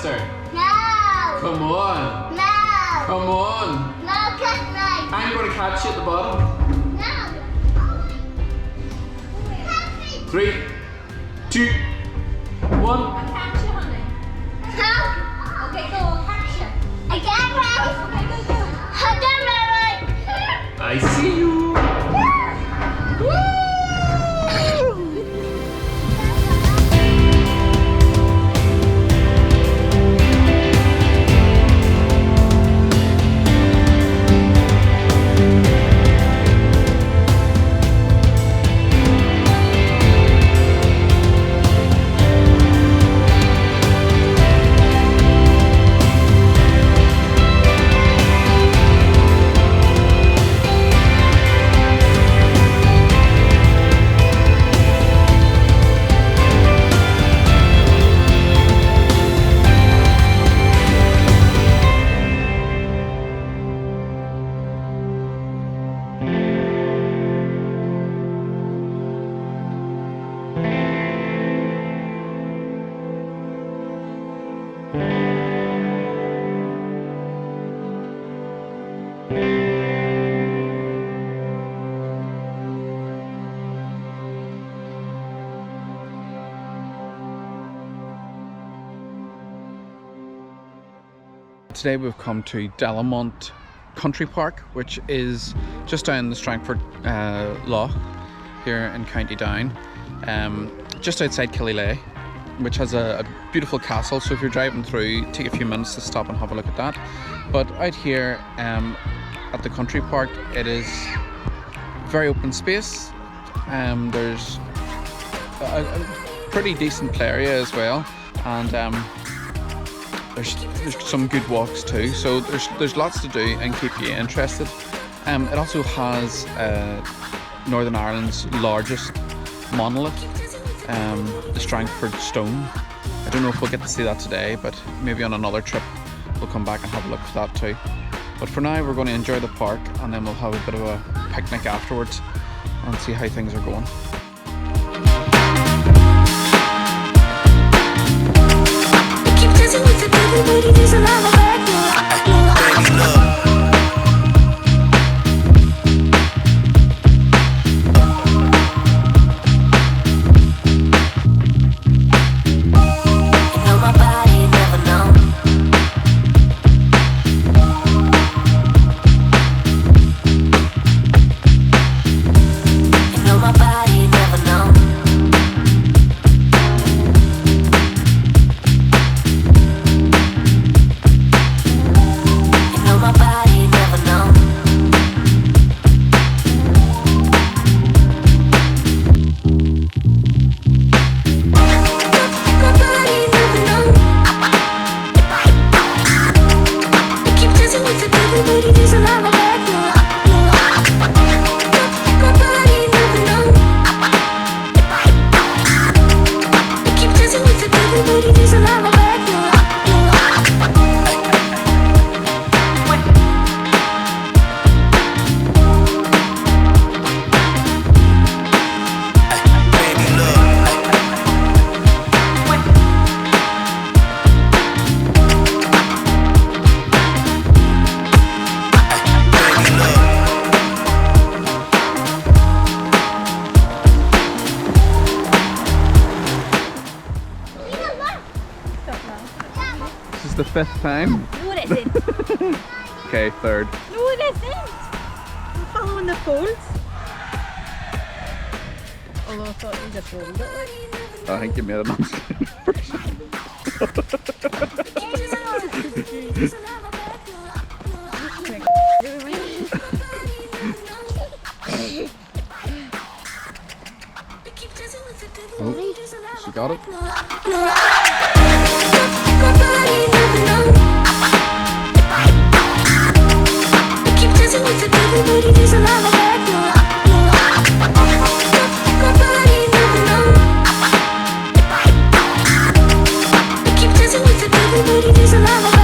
answer? No. Come on. No. Come on. No, catch me. I'm going to catch you at the bottom. No. 3, 2, 1. I'll catch you, honey. No. Okay, go, I'll catch you. I can't run. Okay, go, go. I can't run. I see you. Today we've come to Delamont Country Park, which is just down the Strangford Lough here in County Down, just outside Killyleagh, which has a beautiful castle. So if you're driving through, take a few minutes to stop and have a look at that. But out here at the country park, it is very open space. There's a pretty decent play area as well, and there's some good walks too, so there's lots to do and keep you interested. It also has Northern Ireland's largest monolith, the Strangford Stone. I don't know if we'll get to see that today, but maybe on another trip we'll come back and have a look at that too. But for now we're going to enjoy the park, and then we'll have a bit of a picnic afterwards and see how things are going. Everybody needs a lot of back. This is the 5th time. No, it isn't. Okay, 3rd. No, it isn't. I'm following the folds. Although I thought you just rolled it like. I think you made it on Oh, she got it. Everybody needs a lot of back. Everybody needs a lot of